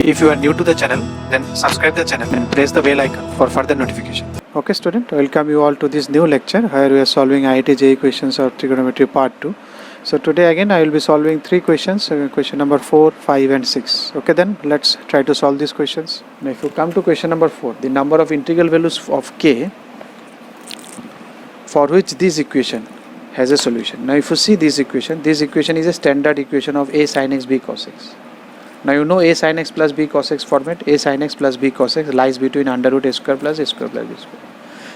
If you are new to the channel, then subscribe the channel and press the bell icon for further notification. Okay student, welcome you all to this new lecture where we are solving IIT JEE questions of trigonometry part 2. So today again I will be solving 3 questions, question number 4, 5 and 6. Okay, then let's try to solve these questions. Now if you come to question number 4, the number of integral values of k for which this equation has a solution. Now if you see this equation is a standard equation of a sin x b cos x. Now you know a sin x plus b cos x format. A sin x plus b cos x lies between under root a square plus b square.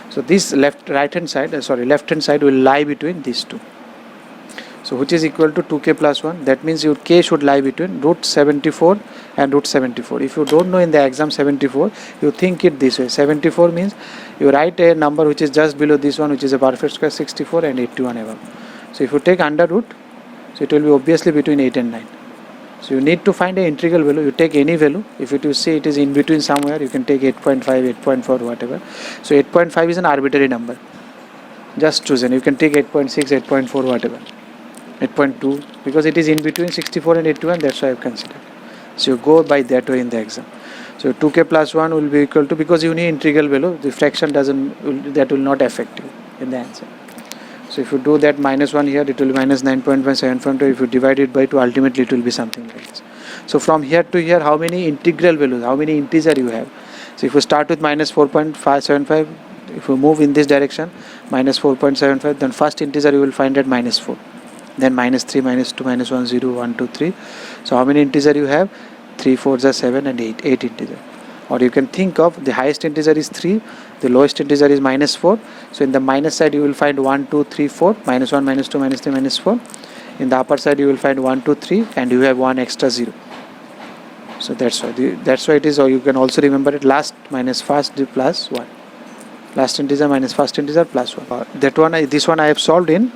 So this left hand side will lie between these two. So which is equal to 2k plus 1. That means your k should lie between root 74 and root 74. If you don't know in the exam 74, you think it this way. 74 means you write a number which is just below this one, which is a perfect square, 64 and 81 above. So if you take under root, so it will be obviously between 8 and 9. So you need to find an integral value. You take any value. If you see it is in between somewhere, you can take 8.5, 8.4, whatever. So 8.5 is an arbitrary number. Just choose, and you can take 8.6, 8.4, whatever. 8.2, because it is in between 64 and 81. That's why I have considered. So you go by that way in the exam. So 2k plus 1 will be equal to, because you need integral value, the fraction that will not affect you in the answer. So if you do that minus 1 here, it will be minus 9.17.2. If you divide it by 2, ultimately it will be something like this. So from here to here, how many integral values, how many integer you have? So if you start with minus 4.575, if you move in this direction, minus 4.75, then first integer you will find at minus 4. Then minus 3, minus 2, minus 1, 0, 1, 2, 3. So how many integer you have? 3, 4, 7 and 8 integer. Or you can think of the highest integer is 3, the lowest integer is minus 4. So in the minus side you will find 1, 2, 3, 4, minus 1, minus 2, minus 3, minus 4. In the upper side you will find 1, 2, 3 and you have 1 extra 0. So that's why it is, or you can also remember it, last minus first plus 1. Last integer minus first integer plus 1. This one I have solved in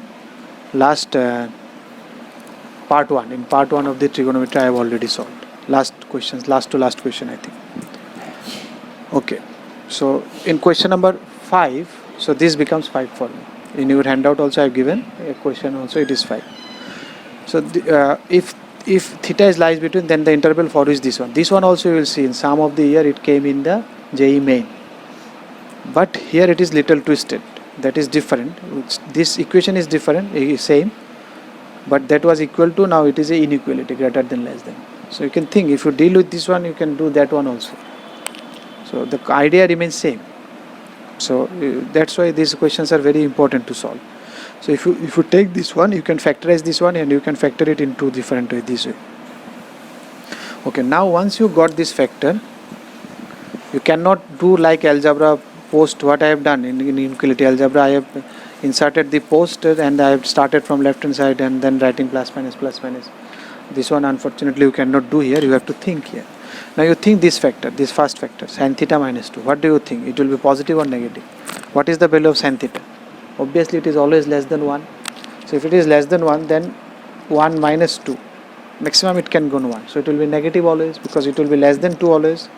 last part 1. In part 1 of the trigonometry I have already solved. Last question I think. Okay, so in question number 5, so this becomes 5 for me. In your handout also I have given a question, also it is 5. So if theta is lies between, then the interval for is this one. This one also you will see in some of the year it came in the JEE main. But here it is little twisted. That is different. This equation is different, same. But that was equal to, now it is a inequality, greater than, less than. So you can think, if you deal with this one, you can do that one also. So the idea remains same. So that's why these questions are very important to solve. So if you take this one, you can factorize this one and you can factor it in two different ways, this way. Okay, now once you got this factor, you cannot do like algebra post. What I have done in inequality algebra, I have inserted the post and I have started from left hand side and then writing plus minus plus minus. This one unfortunately you cannot do here. You have to think here. Now you think this factor, this first factor, sin theta minus 2. What do you think? It will be positive or negative? What is the value of sin theta? Obviously it is always less than 1. So if it is less than 1, then 1 minus 2. Maximum it can go to 1. So it will be negative always, because it will be less than 2 always.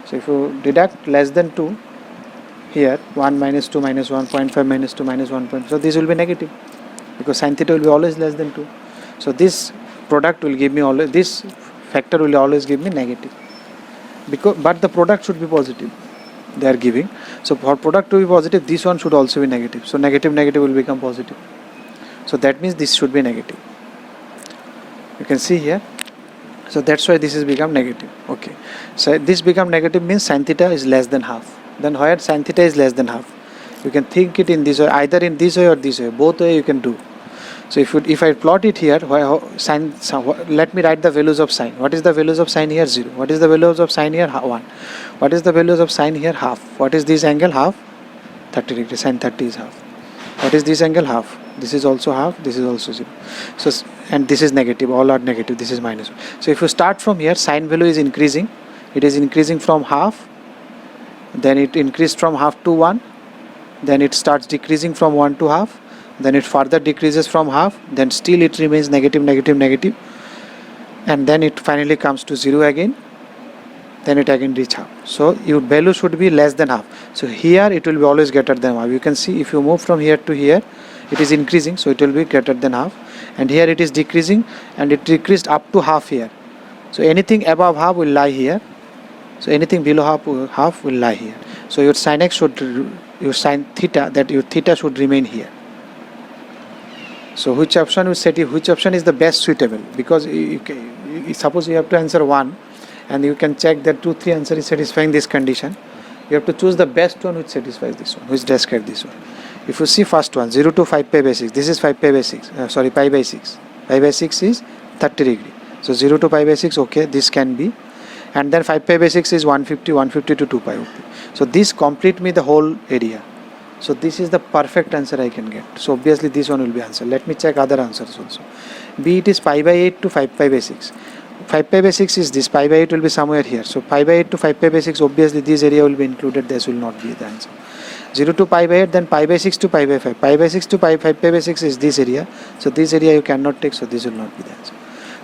So if you deduct less than 2, here 1 minus 2 minus 1.5 minus 2 minus 1. So this will be negative, because sin theta will be always less than 2. So this product will give me always, this factor will always give me negative, but the product should be positive, they are giving. So for product to be positive, this one should also be negative. So negative will become positive. So that means this should be negative. You can see here. So that's why this has become negative. Okay, so this become negative means sin theta is less than half. Then where sin theta is less than half, you can think it in this way, either in this way or this way. Both way you can do. So if I plot it here, sin, let me write the values of sin. What is the values of sin here? 0. What is the values of sin here? 1. What is the values of sin here? Half. What is this angle? Half. 30 degrees. Sin 30 is half. What is this angle? Half. This is also half. This is also 0. So, and this is negative. All are negative. This is minus 1. So if you start from here, sin value is increasing. It is increasing from half. Then it increased from half to 1. Then it starts decreasing from 1 to half. Then it further decreases from half, then still it remains negative, and then it finally comes to 0 again, then it again reach half. So your value should be less than half. So here it will be always greater than half. You can see if you move from here to here, it is increasing, so it will be greater than half, and here it is decreasing, and it decreased up to half here. So anything above half will lie here. So anything below half will lie here. So your sin x should, your sin theta, that your theta should remain here. So which option which option is the best suitable? Because suppose you have to answer one, and you can check that 2, 3 answer is satisfying this condition. You have to choose the best one which satisfies this one, which describes this one. If you see first one, 0 to 5 pi by 6, this is 5 pi by 6, pi by 6. Pi by 6 is 30 degree. So 0 to pi by 6, okay, this can be. And then 5 pi by 6 is 150 to 2 pi. Okay. So this complete me the whole area. So this is the perfect answer I can get. So obviously this one will be answer. Let me check other answers also. B, it is pi by 8 to 5 pi by 6. 5 pi by 6 is this, pi by 8 will be somewhere here. So pi by 8 to 5 pi by 6, obviously this area will be included, this will not be the answer. 0 to pi by 8, then pi by 6 to pi by 5. Pi by 6 to 5 pi by 6 is this area. So this area you cannot take, so this will not be the answer.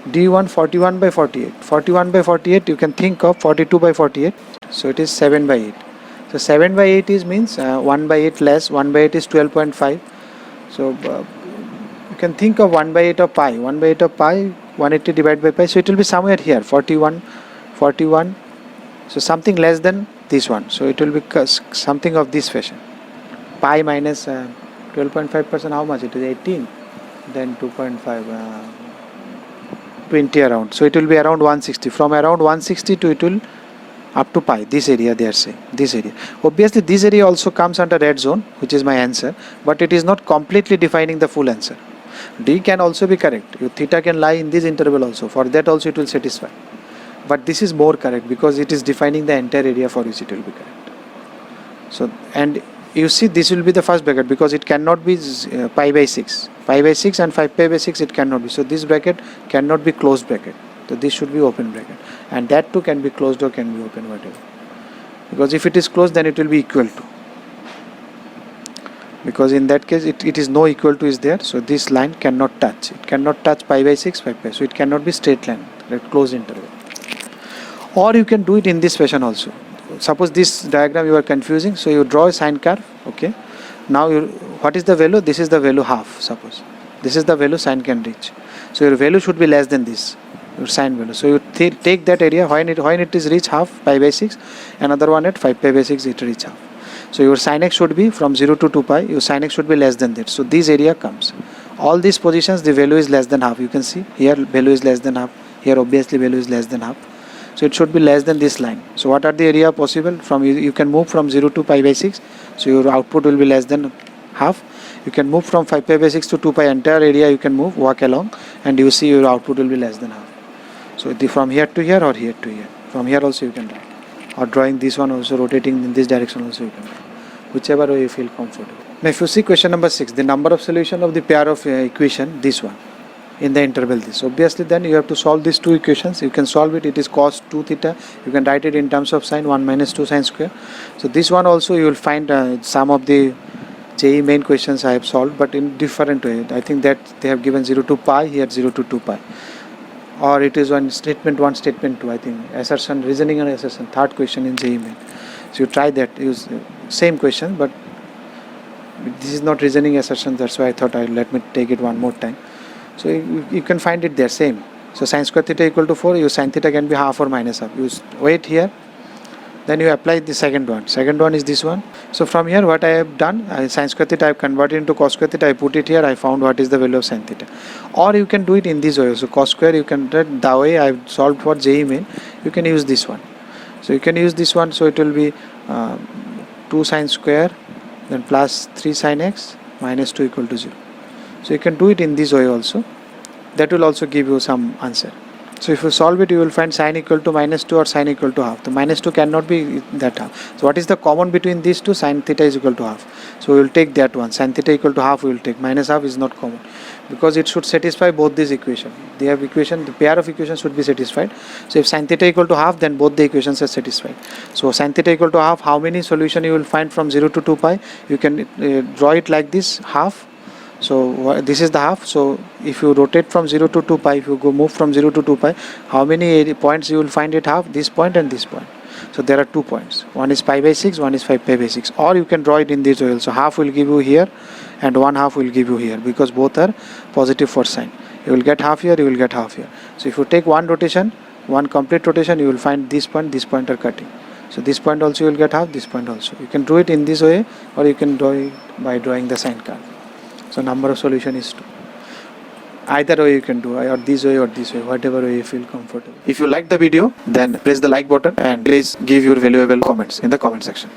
D1, 41 by 48. 41 by 48, you can think of 42 by 48. So it is 7 by 8. So 7 by 8 is means 1 by 8 less, 1 by 8 is 12.5. So you can think of 1 by 8 of pi. 1 by 8 of pi, 180 divided by pi. So it will be somewhere here, 41. So something less than this one. So it will be something of this fashion. Pi minus 12.5%, how much? It is 18. Then 2.5, 20 around. So it will be around 160. From around 160 to it will up to pi, this area they are saying, this area. Obviously this area also comes under red zone, which is my answer, but it is not completely defining the full answer. D can also be correct. Your theta can lie in this interval also. For that also it will satisfy. But this is more correct because it is defining the entire area for which it will be correct. So, and you see this will be the first bracket because it cannot be pi by 6. Pi by 6 and 5 pi by 6 it cannot be. So this bracket cannot be closed bracket. So this should be open bracket. And that too can be closed or can be open, whatever. Because if it is closed, then it will be equal to. Because in that case it is no equal to is there. So this line cannot touch. It cannot touch pi by 6, 5 pi. So it cannot be straight line, right, closed interval. Or you can do it in this fashion also. Suppose this diagram you are confusing. So you draw a sine curve. Okay. Now what is the value? This is the value half, suppose. This is the value sine can reach. So your value should be less than this, your sine value. So you take that area when it is reach half, pi by 6. Another one at 5 pi by 6 it reach half. So your sin x should be from 0 to 2 pi. Your sin x should be less than that. So this area comes. All these positions the value is less than half. You can see here value is less than half. Here obviously value is less than half. So it should be less than this line. So what are the area possible? From you can move from 0 to pi by 6. So your output will be less than half. You can move from 5 pi by 6 to 2 pi, entire area you can move, walk along, and you see your output will be less than half. So from here to here or here to here. From here also you can write. Or drawing this one also, rotating in this direction also you can write. Whichever way you feel comfortable. Now if you see question number 6, the number of solution of the pair of equation, this one, in the interval this. Obviously then you have to solve these two equations. You can solve it. It is cos 2 theta. You can write it in terms of sine 1 minus 2 sine square. So this one also you will find some of the JEE main questions I have solved, but in different way. I think that they have given 0 to pi, here 0 to 2 pi. Or it is one statement 1, statement 2, I think. Assertion, reasoning and assertion. Third question in JEE main. So you try that. Use same question, but this is not reasoning assertion. That's why I thought let me take it one more time. So you can find it there, same. So sin square theta equal to 4. Your sin theta can be half or minus half. You wait here. Then you apply the second one. Second one is this one. So from here what I have done, sin square theta I have converted into cos square theta. I put it here. I found what is the value of sin theta. Or you can do it in this way. So cos square you can write the way I have solved for JEE main. You can use this one. So you can use this one. So it will be 2 sin square then plus 3 sin x minus 2 equal to 0. So you can do it in this way also. That will also give you some answer. So if you solve it, you will find sin equal to minus 2 or sin equal to half. The minus 2 cannot be that half. So what is the common between these two? Sin theta is equal to half. So we will take that one. Sin theta equal to half we will take. Minus half is not common. Because it should satisfy both these equations. They have equation, the pair of equations should be satisfied. So if sin theta equal to half, then both the equations are satisfied. So sin theta equal to half, how many solution you will find from 0 to 2 pi? You can draw it like this, half. So this is the half. So if you rotate from 0 to 2 pi, if you move from 0 to 2 pi, how many points you will find it half? This point and this point. So there are 2 points. One is pi by 6, one is 5 pi by 6. Or you can draw it in this way. So half will give you here and 1/2 will give you here, because both are positive for sine. You will get half here, you will get half here. So if you take one rotation, one complete rotation, you will find this point are cutting. So this point also you will get half, this point also. You can do it in this way, or you can do it by drawing the sine curve. So number of solution is 2. Either way you can do, or this way or this way, whatever way you feel comfortable. If you like the video, then press the like button and please give your valuable comments in the comment section.